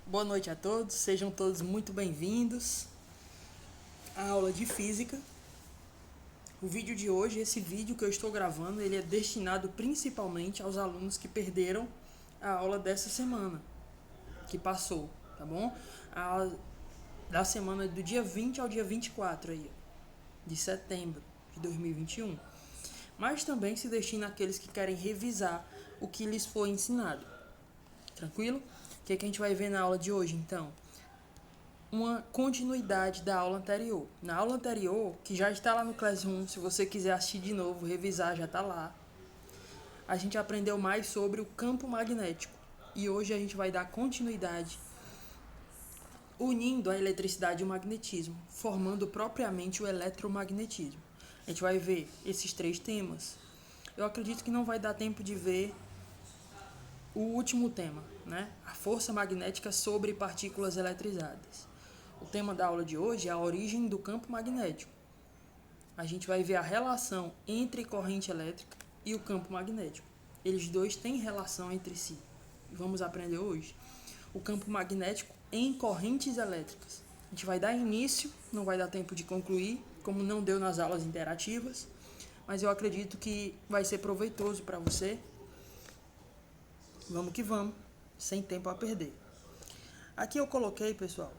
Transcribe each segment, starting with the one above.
Boa noite a todos, sejam todos muito bem-vindos à aula de Física. O vídeo de hoje, esse vídeo que eu estou gravando, ele é destinado principalmente aos alunos que perderam a aula dessa semana, que passou, tá bom? Da semana do dia 20 ao dia 24 aí, de setembro de 2021. Mas também se destina àqueles que querem revisar o que lhes foi ensinado. Tranquilo? O que a gente vai ver na aula de hoje, então? Uma continuidade da aula anterior. Na aula anterior, que já está lá no Classroom, se você quiser assistir de novo, revisar, já está lá. A gente aprendeu mais sobre o campo magnético. E hoje a gente vai dar continuidade unindo a eletricidade e o magnetismo, formando propriamente o eletromagnetismo. A gente vai ver esses três temas. Eu acredito que não vai dar tempo de ver o último tema, né? A força magnética sobre partículas eletrizadas. O tema da aula de hoje é a origem do campo magnético. A gente vai ver a relação entre corrente elétrica e o campo magnético. Eles dois têm relação entre si. Vamos aprender hoje o campo magnético em correntes elétricas. A gente vai dar início, não vai dar tempo de concluir, como não deu nas aulas interativas, mas eu acredito que vai ser proveitoso para você. Vamos que vamos, sem tempo a perder. Aqui eu coloquei, pessoal,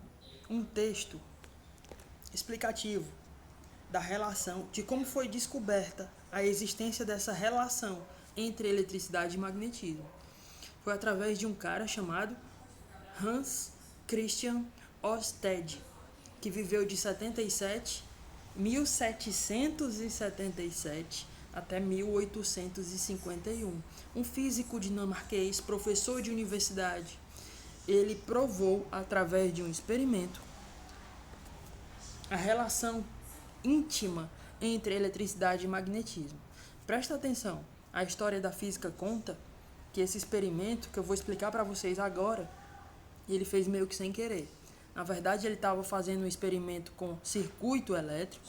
um texto explicativo da relação, de como foi descoberta a existência dessa relação entre eletricidade e magnetismo. Foi através de um cara chamado Hans Christian Ørsted, que viveu de 1777 até 1851. Um físico dinamarquês, professor de universidade. Ele provou, através de um experimento, a relação íntima entre eletricidade e magnetismo. Presta atenção, a história da física conta que esse experimento, que eu vou explicar para vocês agora, ele fez meio que sem querer. Na verdade, ele estava fazendo um experimento com circuito elétrico.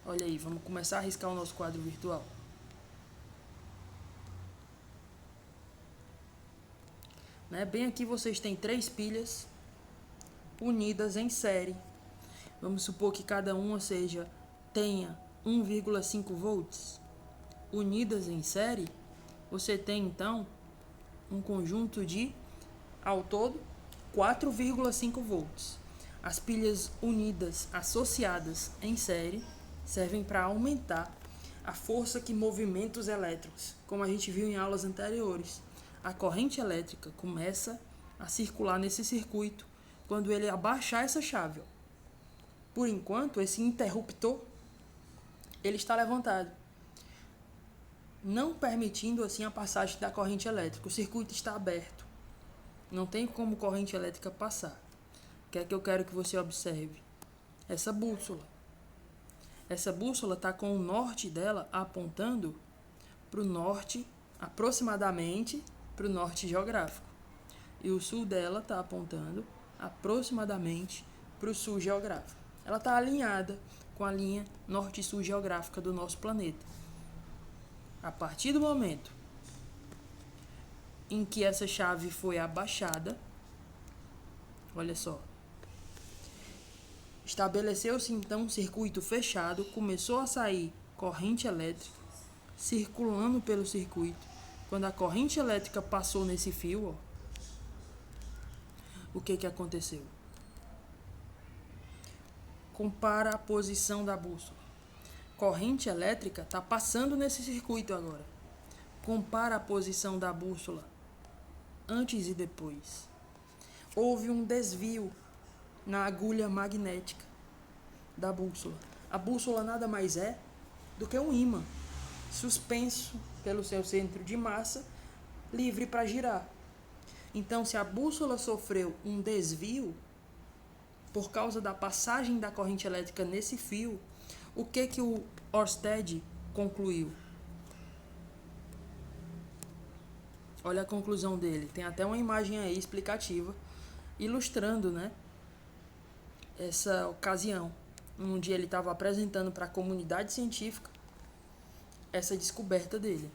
Olha aí, vamos começar a riscar o nosso quadro virtual. Né? Bem aqui vocês têm 3 pilhas unidas em série. Vamos supor que cada uma tenha 1,5 volts. Unidas em série, você tem então um conjunto de, ao todo, 4,5 volts. As pilhas unidas, associadas em série, servem para aumentar a força que movimenta os elétrons, como a gente viu em aulas anteriores. A corrente elétrica começa a circular nesse circuito quando ele abaixar essa chave. Por enquanto, esse interruptor ele está levantado, não permitindo assim a passagem da corrente elétrica. O circuito está aberto. Não tem como corrente elétrica passar. O que é que eu quero que você observe? Essa bússola. Essa bússola está com o norte dela apontando para o norte, aproximadamente para o norte geográfico. E o sul dela está apontando aproximadamente para o sul geográfico. Ela está alinhada com a linha norte-sul geográfica do nosso planeta. A partir do momento em que essa chave foi abaixada, olha só, estabeleceu-se então um circuito fechado, começou a sair corrente elétrica circulando pelo circuito. Quando a corrente elétrica passou nesse fio, o que aconteceu? Compara a posição da bússola. Corrente elétrica está passando nesse circuito agora. Compara a posição da bússola antes e depois. Houve um desvio na agulha magnética da bússola. A bússola nada mais é do que um ímã suspenso pelo seu centro de massa, livre para girar. Então, se a bússola sofreu um desvio por causa da passagem da corrente elétrica nesse fio, o que o Ørsted concluiu? Olha a conclusão dele. Tem até uma imagem aí explicativa, ilustrando, né, essa ocasião. Um dia ele estava apresentando para a comunidade científica essa descoberta dele.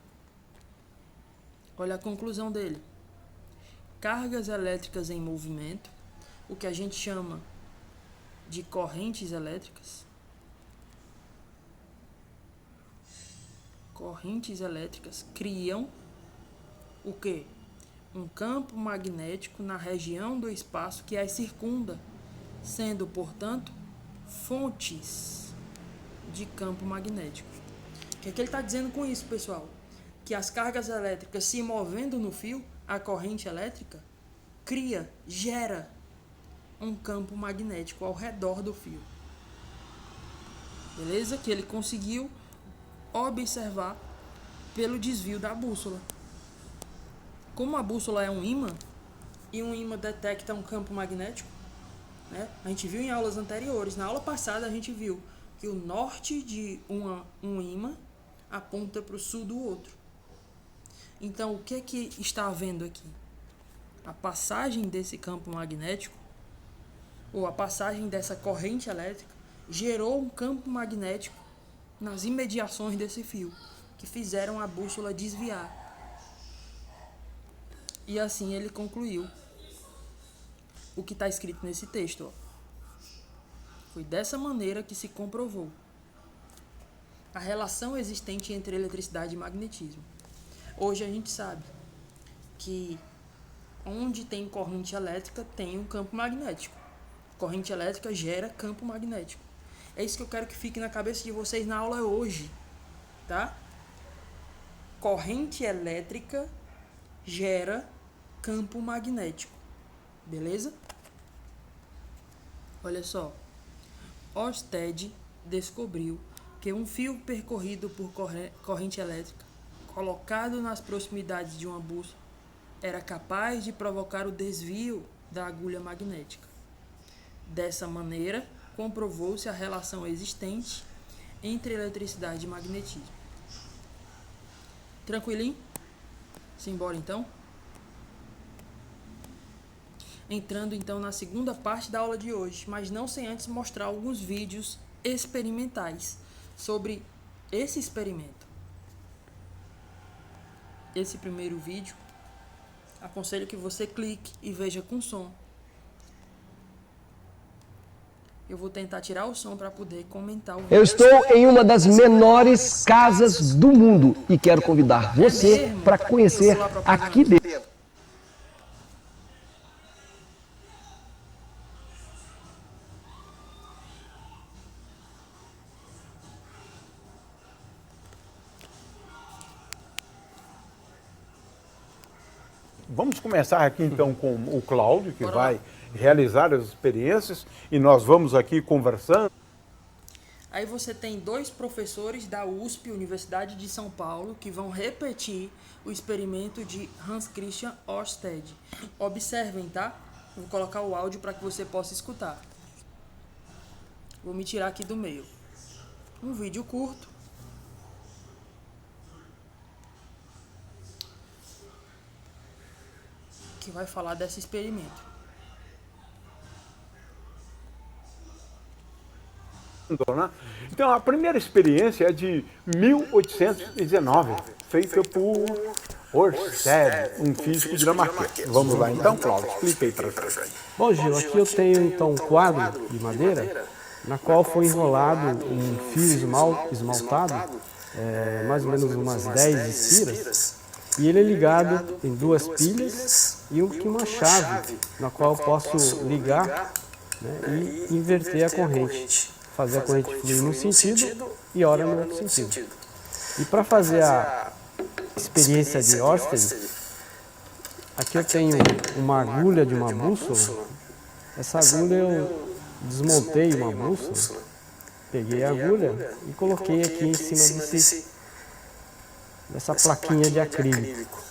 Olha a conclusão dele. cargas elétricas em movimento, o que a gente chama de correntes elétricas. Correntes elétricas criam o quê? Um campo magnético na região do espaço que as circunda, sendo, portanto, fontes de campo magnético. O que é que ele está dizendo com isso, pessoal? Que as cargas elétricas se movendo no fio, a corrente elétrica gera um campo magnético ao redor do fio. Beleza? Que ele conseguiu observar pelo desvio da bússola. Como a bússola é um ímã, e um ímã detecta um campo magnético, né? A gente viu em aulas anteriores. Na aula passada a gente viu que o norte de um ímã aponta para o sul do outro. Então, o que é que está havendo aqui? A passagem desse campo magnético, ou a passagem dessa corrente elétrica, gerou um campo magnético nas imediações desse fio, que fizeram a bússola desviar. E assim ele concluiu o que está escrito nesse texto. Foi dessa maneira que se comprovou a relação existente entre eletricidade e magnetismo. Hoje a gente sabe que onde tem corrente elétrica tem um campo magnético. Corrente elétrica gera campo magnético. É isso que eu quero que fique na cabeça de vocês na aula hoje, tá? Corrente elétrica gera campo magnético. Beleza? Olha só. Ørsted descobriu que um fio percorrido por corrente elétrica, colocado nas proximidades de uma bússola, era capaz de provocar o desvio da agulha magnética. Dessa maneira, comprovou-se a relação existente entre eletricidade e magnetismo. Tranquilinho? Simbora então? Entrando então na segunda parte da aula de hoje, mas não sem antes mostrar alguns vídeos experimentais sobre esse experimento. Esse primeiro vídeo, aconselho que você clique e veja com som. Eu vou tentar tirar o som para poder comentar o vídeo. Eu estou em uma das menores casas do mundo e quero convidar você para conhecer aqui dentro. Vamos começar aqui então com o Cláudio, que vai realizar as experiências, e nós vamos aqui conversando. Aí você tem dois professores da USP, Universidade de São Paulo, que vão repetir o experimento de Hans Christian Ørsted. Observem, tá? Vou colocar o áudio para que você possa escutar. Vou me tirar aqui do meio. Um vídeo curto. Que vai falar desse experimento. Então, a primeira experiência é de 1819, feita por Ørsted, um físico dinamarquês. Vamos lá então, Cláudio, explica aí para a gente. Bom, Gil, aqui eu tenho então um quadro de madeira, na qual foi enrolado um fio esmaltado, mais ou menos umas 10 estiras, e ele é ligado em duas pilhas e uma chave, na qual eu posso ligar, né, e inverter a corrente, fazer a corrente fluir num sentido e ora no outro sentido. E para fazer a experiência de Ørsted, aqui eu tenho uma agulha de uma bússola. Essa agulha eu desmontei uma bússola, peguei a agulha e coloquei aqui em cima dessa plaquinha de acrílico.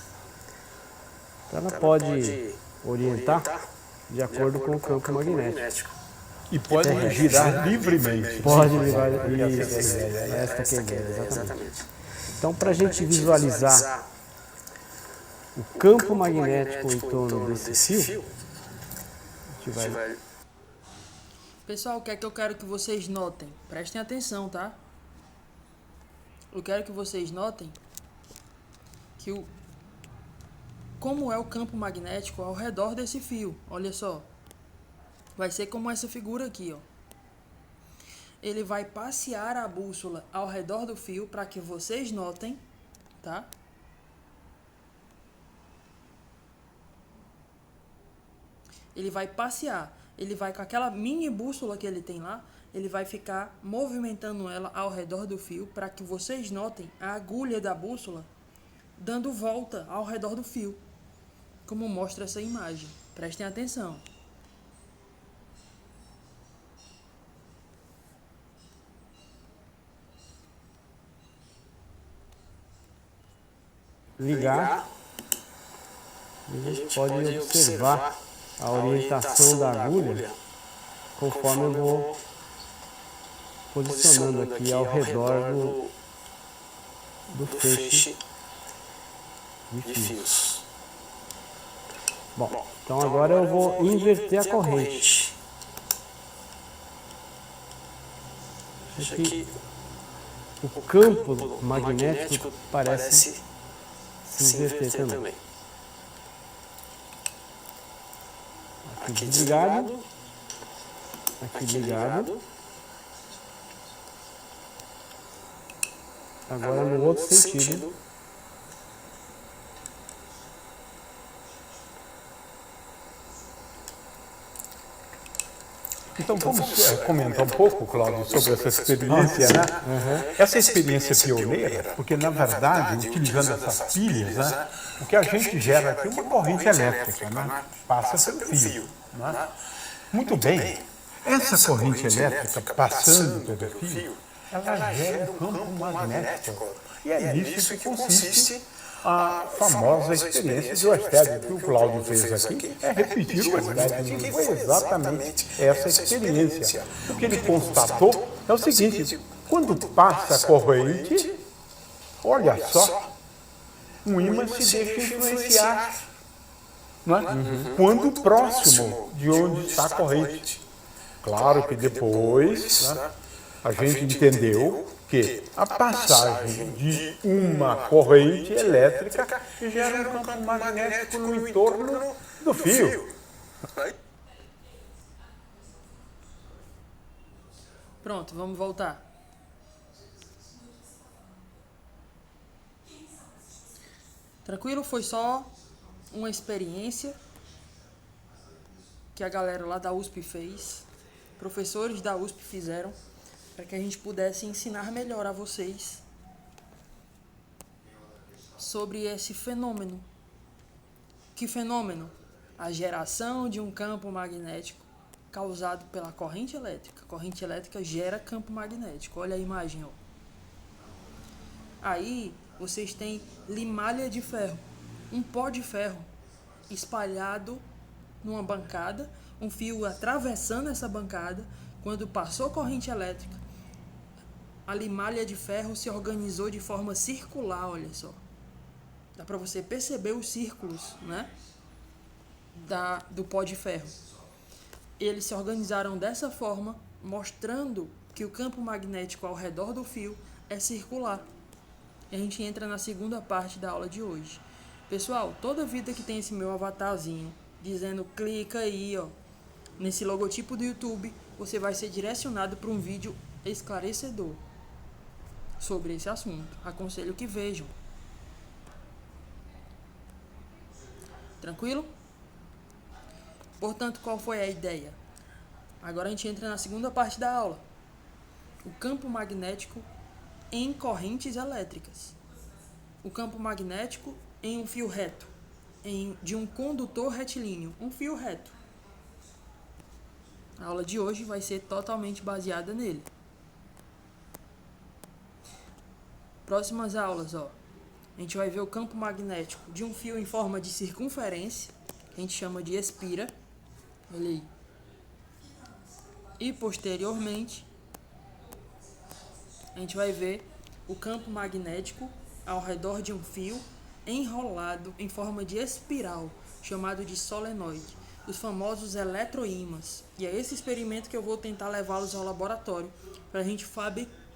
Então ela pode orientar de acordo com o campo magnético. E pode girar livremente. Pode girar, isso, esta que é a ideia, exatamente. Então, para a gente visualizar o campo magnético em torno desse fio, a gente vai... Pessoal, o que é que eu quero que vocês notem? Prestem atenção, tá? Eu quero que vocês notem que como é o campo magnético ao redor desse fio. Olha só. Vai ser como essa figura aqui, ó. Ele vai passear a bússola ao redor do fio para que vocês notem, tá? Ele vai passear. Ele vai com aquela mini bússola que ele tem lá, ele vai ficar movimentando ela ao redor do fio para que vocês notem a agulha da bússola dando volta ao redor do fio, como mostra essa imagem. Prestem atenção. Ligar, e a gente pode observar a orientação da agulha conforme eu vou posicionando aqui ao redor do feixe de fios. Bom, então agora eu vou inverter a corrente. Aqui o campo magnético parece se inverter também. Aqui desligado, aqui ligado. Agora no outro sentido. Então vamos comentar um pouco, Cláudio, sobre essa experiência, né? Essa experiência pioneira, porque na verdade, utilizando essas pilhas, né, o que a gente gera aqui é uma corrente elétrica, né? Passa pelo fio. Né? Muito bem, essa corrente elétrica passando pelo fio, ela gera um campo magnético. E é nisso que consiste a famosa experiência de Oersted, que o Cláudio fez aqui, é repetir o Oersted. Foi exatamente essa experiência. O que ele constatou é o seguinte: quando passa a corrente, olha só, um ímã se deixa influenciar, não é? Quando próximo de onde está a corrente. Claro que depois, né, a gente entendeu que a passagem de uma corrente elétrica gera um campo magnético no entorno do fio. Pronto, vamos voltar. Tranquilo? Foi só uma experiência que a galera lá da USP fez, professores da USP fizeram, para que a gente pudesse ensinar melhor a vocês sobre esse fenômeno. Que fenômeno? A geração de um campo magnético causado pela corrente elétrica. A corrente elétrica gera campo magnético. Olha a imagem, ó. Aí vocês têm limalha de ferro, um pó de ferro espalhado numa bancada, um fio atravessando essa bancada. Quando passou corrente elétrica, a limalha de ferro se organizou de forma circular, olha só. Dá para você perceber os círculos, né, do pó de ferro. Eles se organizaram dessa forma, mostrando que o campo magnético ao redor do fio é circular. E a gente entra na segunda parte da aula de hoje. Pessoal, toda vida que tem esse meu avatarzinho dizendo clica aí, ó, nesse logotipo do YouTube, você vai ser direcionado para um vídeo esclarecedor sobre esse assunto. Aconselho que vejam. Tranquilo? Portanto, qual foi a ideia? Agora a gente entra na segunda parte da aula. O campo magnético em correntes elétricas. O campo magnético em um fio reto, de um condutor retilíneo, um fio reto. A aula de hoje vai ser totalmente baseada nele. Próximas aulas, ó. A gente vai ver o campo magnético de um fio em forma de circunferência, que a gente chama de espira. Olha aí. E posteriormente, a gente vai ver o campo magnético ao redor de um fio enrolado em forma de espiral, chamado de solenoide, os famosos eletroímãs. E é esse experimento que eu vou tentar levá-los ao laboratório para a gente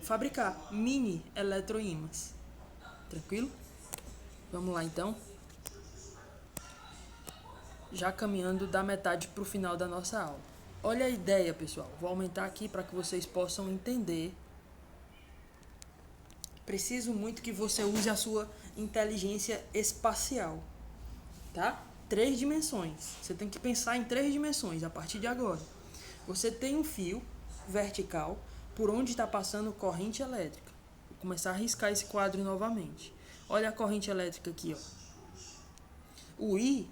fabricar mini eletroímãs. Tranquilo? Vamos lá então. já caminhando da metade para o final da nossa aula. Olha a ideia, pessoal. Vou aumentar aqui para que vocês possam entender. Preciso muito que você use a sua inteligência espacial, tá? 3 dimensões. Você tem que pensar em 3 dimensões a partir de agora. Você tem um fio vertical por onde está passando corrente elétrica. Vou começar a riscar esse quadro novamente. Olha a corrente elétrica aqui, ó. O I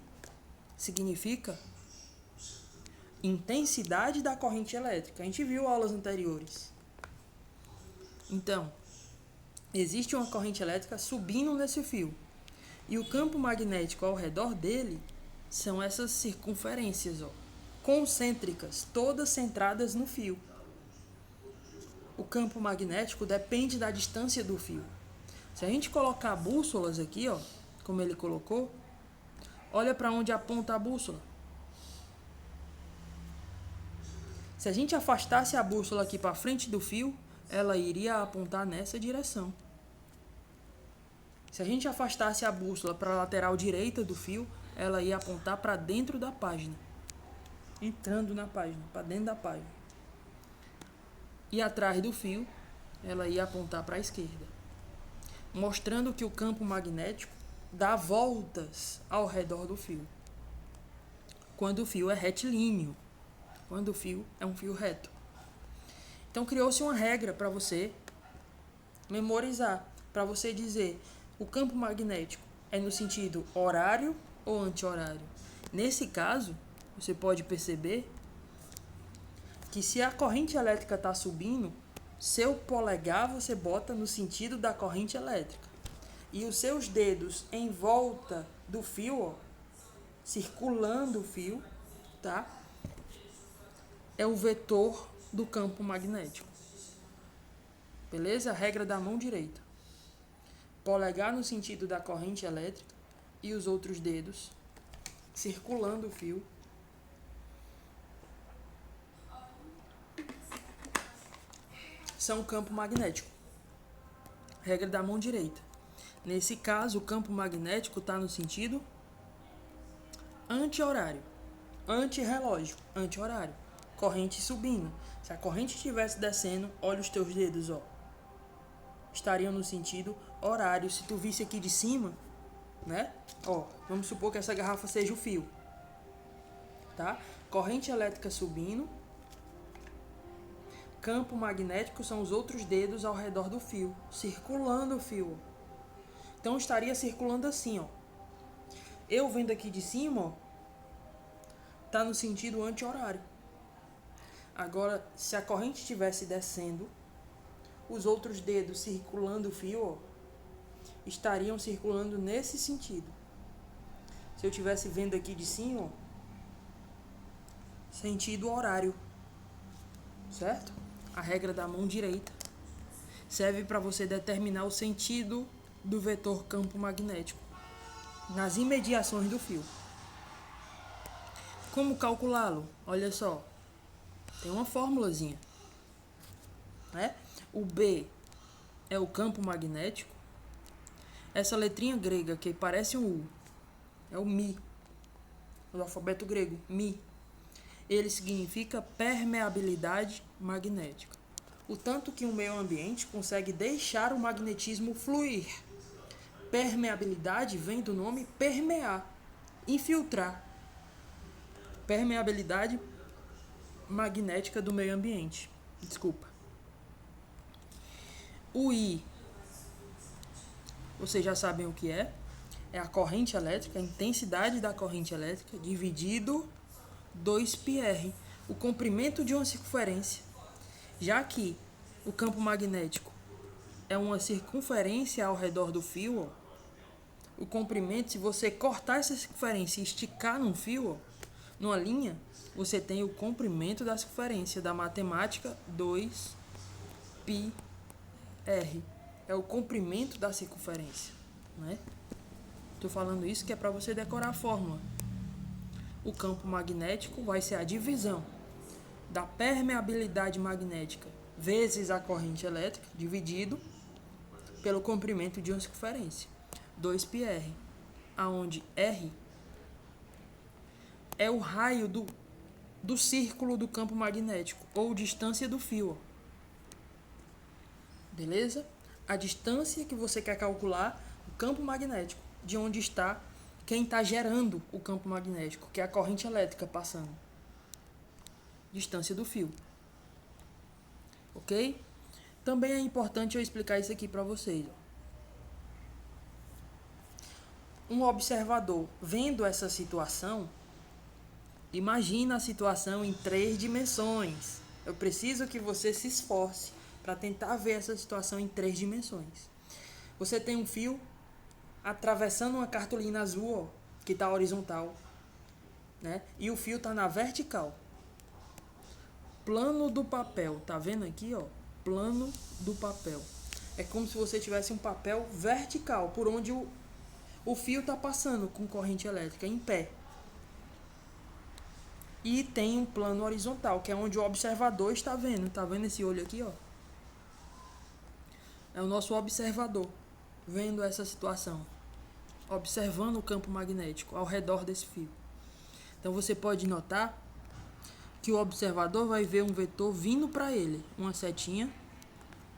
significa intensidade da corrente elétrica. A gente viu aulas anteriores. Então, existe uma corrente elétrica subindo nesse fio. E o campo magnético ao redor dele são essas circunferências, ó, concêntricas, todas centradas no fio. O campo magnético depende da distância do fio. Se a gente colocar bússolas aqui, ó, como ele colocou, olha para onde aponta a bússola. Se a gente afastasse a bússola aqui para frente do fio, ela iria apontar nessa direção. Se a gente afastasse a bússola para a lateral direita do fio, ela ia apontar para dentro da página. Entrando na página, para dentro da página. E atrás do fio, ela ia apontar para a esquerda. Mostrando que o campo magnético dá voltas ao redor do fio. Quando o fio é retilíneo. Quando o fio é um fio reto. Então criou-se uma regra para você memorizar. Para você dizer, o campo magnético é no sentido horário ou anti-horário. Nesse caso, você pode perceber que se a corrente elétrica está subindo, seu polegar você bota no sentido da corrente elétrica. E os seus dedos em volta do fio, ó, circulando o fio, tá? É o vetor do campo magnético. Beleza? A regra da mão direita. Polegar no sentido da corrente elétrica e os outros dedos circulando o fio. São o campo magnético. Regra da mão direita. Nesse caso, o campo magnético está no sentido anti-horário, anti-relógio, anti-horário. Corrente subindo. Se a corrente estivesse descendo, olha os teus dedos, ó. Estariam no sentido horário. Se tu visse aqui de cima, né? Ó, vamos supor que essa garrafa seja o fio. Tá? Corrente elétrica subindo. Campo magnético são os outros dedos ao redor do fio, circulando o fio. Então estaria circulando assim, ó. Eu vendo aqui de cima, ó, tá no sentido anti-horário. Agora, se a corrente estivesse descendo, os outros dedos circulando o fio, ó, estariam circulando nesse sentido. Se eu estivesse vendo aqui de cima, ó, sentido horário. Certo? A regra da mão direita serve para você determinar o sentido do vetor campo magnético nas imediações do fio. Como calculá-lo? Olha só. Tem uma formulazinha, né? O B é o campo magnético. Essa letrinha grega que parece um U é o Mi, do alfabeto grego, Mi. Ele significa permeabilidade magnética. O tanto que o meio ambiente consegue deixar o magnetismo fluir. Permeabilidade vem do nome permear, infiltrar. Permeabilidade magnética do meio ambiente. Desculpa. O I, vocês já sabem o que é. É a corrente elétrica, a intensidade da corrente elétrica, dividido 2πr, o comprimento de uma circunferência. Já que o campo magnético é uma circunferência ao redor do fio, ó, o comprimento, se você cortar essa circunferência e esticar num fio, ó, numa linha, você tem o comprimento da circunferência da matemática 2πr. É o comprimento da circunferência, né? Estou falando isso que é para você decorar a fórmula. O campo magnético vai ser a divisão da permeabilidade magnética vezes a corrente elétrica, dividido pelo comprimento de uma circunferência, 2πr, aonde R é o raio do círculo do campo magnético, ou distância do fio. Ó. Beleza? A distância que você quer calcular, o campo magnético, de onde está quem está gerando o campo magnético, que é a corrente elétrica passando. Distância do fio. Ok? Também é importante eu explicar isso aqui para vocês. Ó. Um observador vendo essa situação, imagina a situação em 3 dimensões. Eu preciso que você se esforce para tentar ver essa situação em 3 dimensões. Você tem um fio atravessando uma cartolina azul, ó, que está horizontal, né? E o fio está na vertical. Plano do papel, tá vendo aqui, ó? Plano do papel. É como se você tivesse um papel vertical, por onde o fio está passando com corrente elétrica em pé. E tem um plano horizontal, que é onde o observador está vendo. Tá vendo esse olho aqui, ó? É o nosso observador vendo essa situação, observando o campo magnético ao redor desse fio. Então você pode notar que o observador vai ver um vetor vindo para ele, uma setinha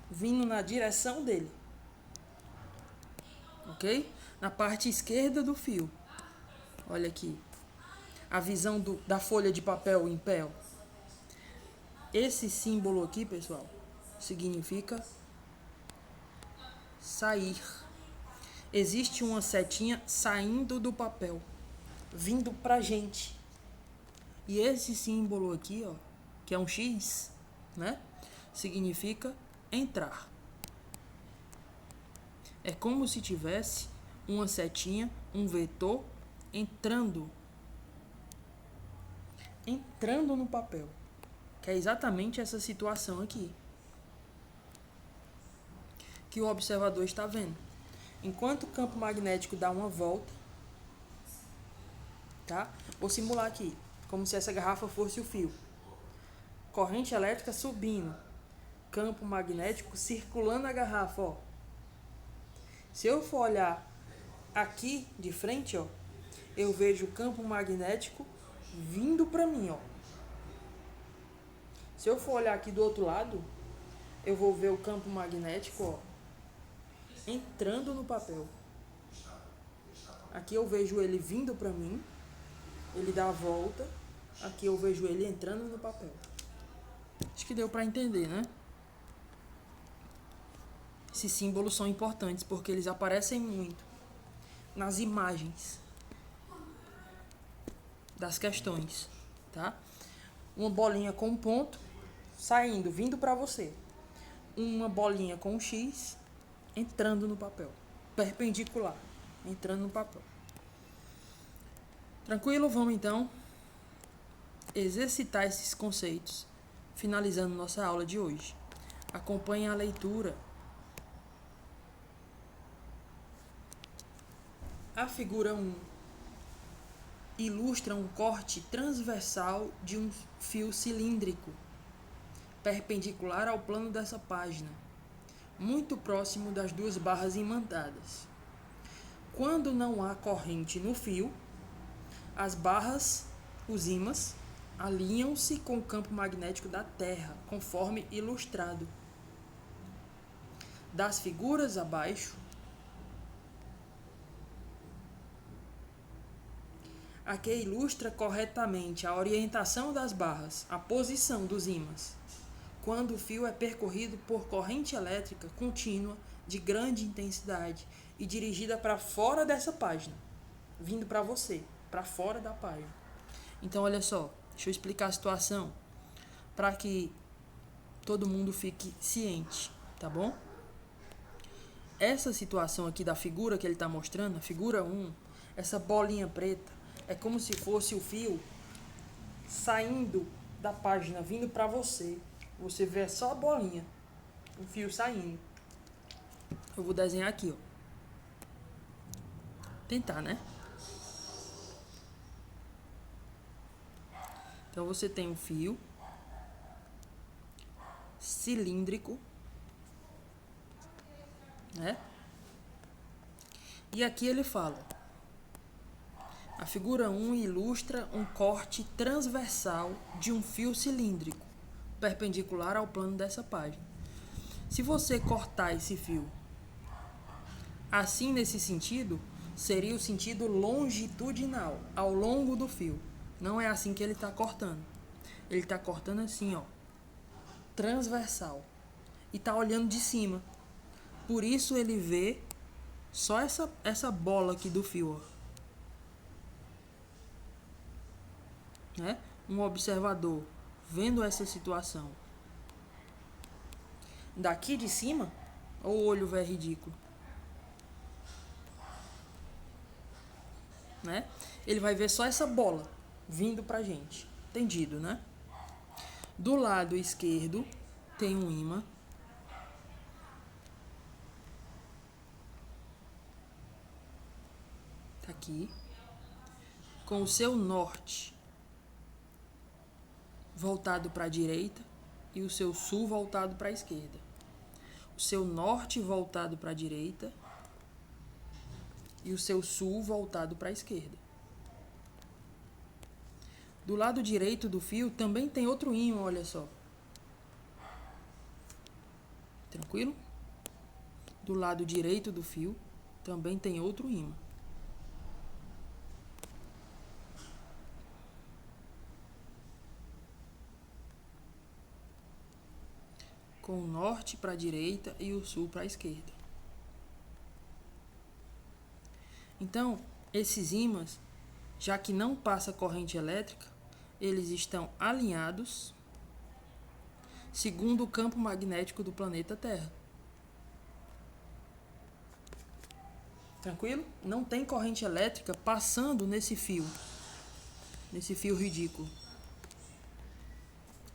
vindo na direção dele, ok? Na parte esquerda do fio. Olha aqui a visão da folha de papel em pé. Ó. Esse símbolo aqui, pessoal, significa sair. Existe uma setinha saindo do papel, vindo pra gente. E esse símbolo aqui, ó, que é um X, né? Significa entrar. É como se tivesse uma setinha, um vetor entrando no papel. Que é exatamente essa situação aqui que o observador está vendo. Enquanto o campo magnético dá uma volta, tá? Vou simular aqui, como se essa garrafa fosse o fio. Corrente elétrica subindo, campo magnético circulando a garrafa, ó. Se eu for olhar aqui de frente, ó, eu vejo o campo magnético vindo para mim, ó. Se eu for olhar aqui do outro lado, eu vou ver o campo magnético, ó, entrando no papel. Aqui eu vejo ele vindo para mim, ele dá a volta. Aqui eu vejo ele entrando no papel. Acho que deu para entender, né? Esses símbolos são importantes porque eles aparecem muito nas imagens das questões, tá? Uma bolinha com um ponto saindo, vindo para você. Uma bolinha com um X entrando no papel, perpendicular, entrando no papel. Tranquilo? Vamos então exercitar esses conceitos, finalizando nossa aula de hoje. Acompanhe a leitura. A figura 1 ilustra um corte transversal de um fio cilíndrico, perpendicular ao plano dessa página, muito próximo das duas barras imantadas. Quando não há corrente no fio, as barras, os ímãs, alinham-se com o campo magnético da Terra, conforme ilustrado. Das figuras abaixo, a que ilustra corretamente a orientação das barras, a posição dos ímãs, quando o fio é percorrido por corrente elétrica contínua de grande intensidade e dirigida para fora dessa página, vindo para você, para fora da página. Então, olha só, deixa eu explicar a situação para que todo mundo fique ciente, tá bom? Essa situação aqui da figura que ele está mostrando, a figura 1, essa bolinha preta, é como se fosse o fio saindo da página, vindo para você. Você vê só a bolinha, o fio saindo. Eu vou desenhar aqui, ó. Tentar, né? Então você tem um fio cilíndrico, né? E aqui ele fala: A figura 1 ilustra um corte transversal de um fio cilíndrico, perpendicular ao plano dessa página. Se você cortar esse fio assim nesse sentido, seria o sentido longitudinal, ao longo do fio. Não é assim que ele está cortando. Ele está cortando assim, ó, transversal. E está olhando de cima. Por isso ele vê só essa bola aqui do fio, ó. Né? Um observador vendo essa situação daqui de cima, ou o olho é ridículo, né? Ele vai ver só essa bola vindo pra gente. Entendido, né? Do lado esquerdo tem um ímã. Tá aqui. Com o seu norte voltado para a direita e o seu sul voltado para a esquerda. O seu norte voltado para a direita e o seu sul voltado para a esquerda. Do lado direito do fio também tem outro ímã, olha só. Tranquilo? Do lado direito do fio também tem outro ímã. Com o norte para a direita e o sul para a esquerda. Então, esses ímãs, já que não passa corrente elétrica, eles estão alinhados segundo o campo magnético do planeta Terra. Tranquilo? Não tem corrente elétrica passando nesse fio ridículo.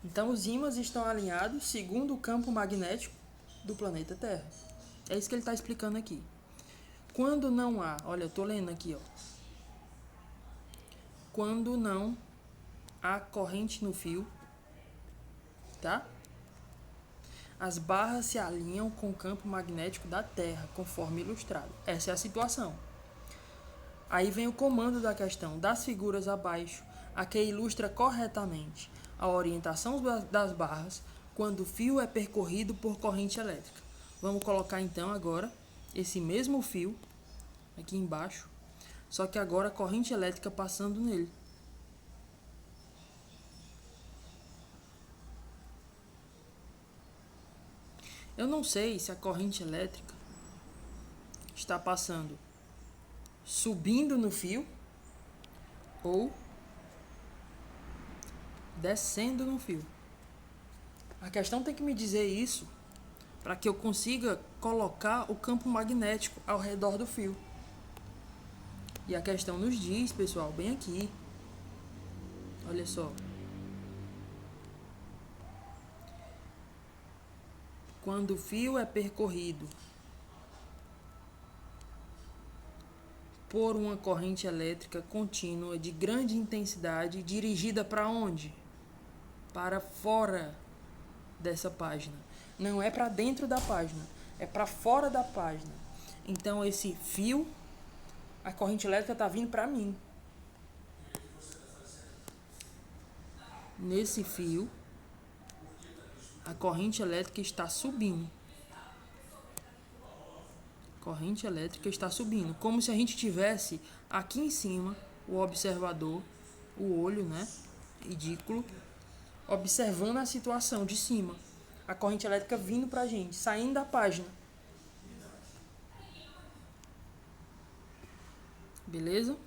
Então, os ímãs estão alinhados segundo o campo magnético do planeta Terra. É isso que ele está explicando aqui. Quando não há, olha, eu estou lendo aqui, ó. Quando não há corrente no fio, tá? As barras se alinham com o campo magnético da Terra, conforme ilustrado. Essa é a situação. Aí vem o comando da questão das figuras abaixo, a que ilustra corretamente a orientação das barras quando o fio é percorrido por corrente elétrica. Vamos colocar então agora esse mesmo fio aqui embaixo, só que agora a corrente elétrica passando nele. Eu não sei se a corrente elétrica está passando subindo no fio ou descendo no fio. A questão tem que me dizer isso para que eu consiga colocar o campo magnético ao redor do fio. E a questão nos diz, pessoal, bem aqui. Olha só. Quando o fio é percorrido por uma corrente elétrica contínua de grande intensidade, dirigida para onde? Para fora dessa página. Não é para dentro da página, é para fora da página. Então esse fio, a corrente elétrica está vindo para mim. Nesse fio, a corrente elétrica está subindo. Corrente elétrica está subindo. Como se a gente tivesse aqui em cima o observador, o olho, né? Ridículo. Observando a situação de cima. A corrente elétrica vindo pra gente, saindo da página. Beleza?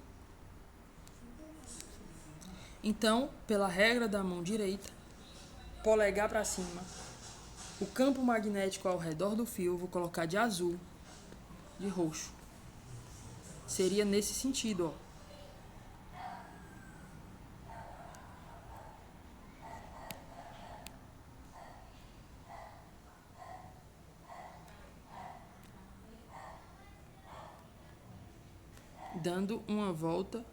Então, pela regra da mão direita, polegar para cima, o campo magnético ao redor do fio, eu vou colocar de azul, de roxo. Seria nesse sentido, ó. Dando uma volta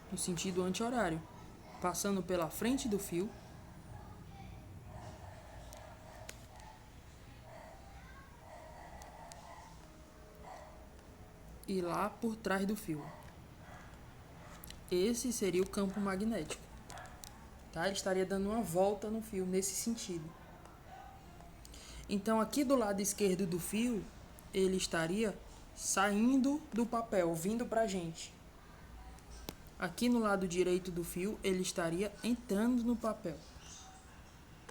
no sentido anti-horário, passando pela frente do fio e lá por trás do fio. Esse seria o campo magnético. Tá? Ele estaria dando uma volta no fio nesse sentido. Então, aqui do lado esquerdo do fio, ele estaria saindo do papel, vindo para a gente. Aqui no lado direito do fio, ele estaria entrando no papel.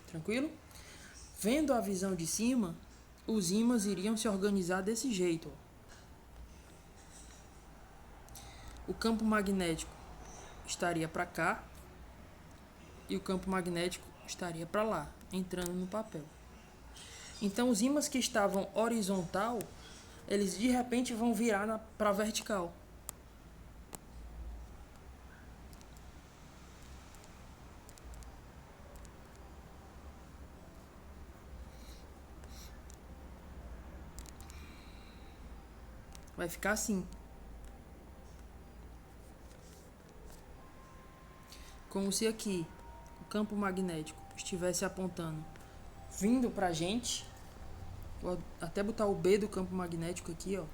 Tranquilo? Vendo a visão de cima, os ímãs iriam se organizar desse jeito. O campo magnético estaria para cá e o campo magnético estaria para lá, entrando no papel. Então, os ímãs que estavam horizontal, eles de repente vão virar para vertical. Vai ficar assim. Como se aqui o campo magnético estivesse apontando, vindo pra gente. Vou até botar o B do campo magnético aqui, ó.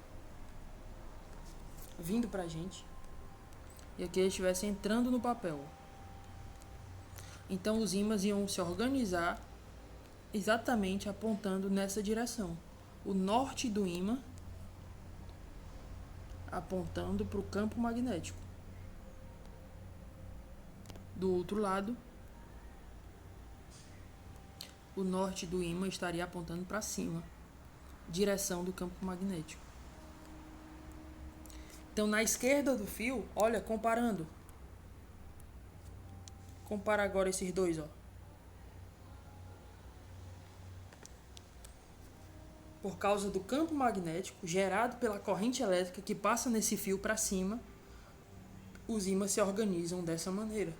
Vindo pra gente. E aqui ele estivesse entrando no papel. Então os ímãs iam se organizar exatamente apontando nessa direção. O norte do ímã apontando para o campo magnético. Do outro lado, o norte do ímã estaria apontando para cima, direção do campo magnético. Então, na esquerda do fio, olha, comparando. Compara agora esses dois, ó. Por causa do campo magnético gerado pela corrente elétrica que passa nesse fio para cima, os ímãs se organizam dessa maneira.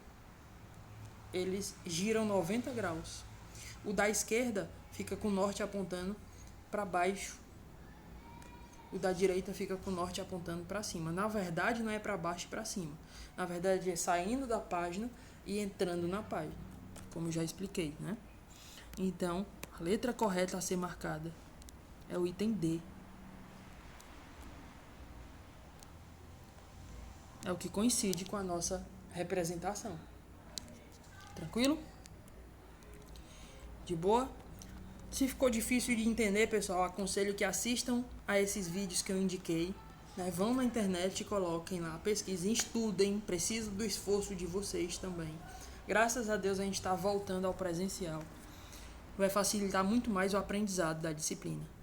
Eles giram 90 graus. O da esquerda fica com o norte apontando para baixo. O da direita fica com o norte apontando para cima. Na verdade, não é para baixo e para cima. Na verdade, é saindo da página e entrando na página, como já expliquei, né? Então, a letra correta a ser marcada é o item D. É o que coincide com a nossa representação. Tranquilo? De boa? Se ficou difícil de entender, pessoal, aconselho que assistam a esses vídeos que eu indiquei. Né? Vão na internet e coloquem lá, pesquisem, estudem. Preciso do esforço de vocês também. Graças a Deus a gente está voltando ao presencial. Vai facilitar muito mais o aprendizado da disciplina.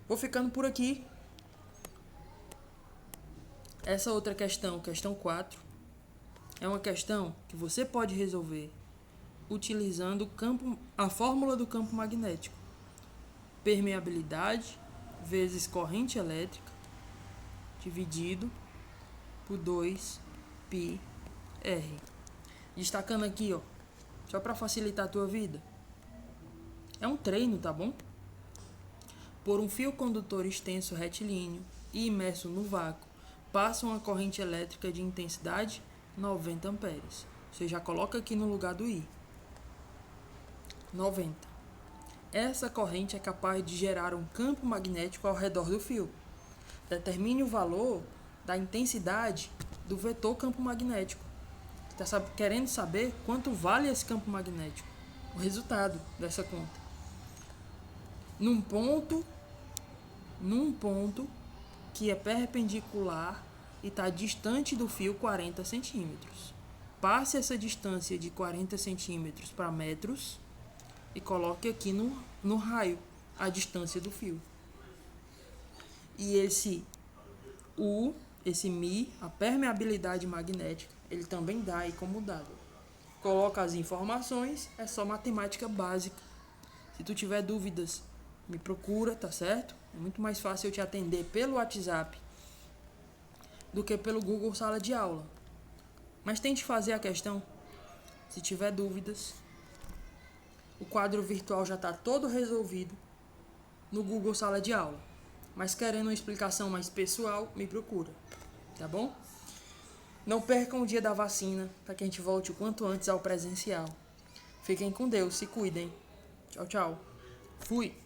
Vou ficando por aqui. Essa outra questão, questão 4, é uma questão que você pode resolver utilizando a fórmula do campo magnético. Permeabilidade vezes corrente elétrica dividido por 2πr. Destacando aqui, ó, só para facilitar a tua vida. É um treino, tá bom? Por um fio condutor extenso retilíneo e imerso no vácuo, passa uma corrente elétrica de intensidade 90 amperes. Você já coloca aqui no lugar do I. 90. Essa corrente é capaz de gerar um campo magnético ao redor do fio. Determine o valor da intensidade do vetor campo magnético. Está querendo saber quanto vale esse campo magnético? O resultado dessa conta. Num ponto que é perpendicular e está distante do fio 40 centímetros. Passe essa distância de 40 centímetros para metros e coloque aqui no raio a distância do fio. E esse μ, a permeabilidade magnética, ele também dá aí como dado. Coloca as informações, é só matemática básica. Se tu tiver dúvidas, me procura, tá certo? É muito mais fácil eu te atender pelo WhatsApp do que pelo Google Sala de Aula. Mas tente fazer a questão. Se tiver dúvidas, o quadro virtual já está todo resolvido no Google Sala de Aula. Mas querendo uma explicação mais pessoal, me procura, tá bom? Não percam o dia da vacina, para que a gente volte o quanto antes ao presencial. Fiquem com Deus, se cuidem. Tchau, tchau. Fui!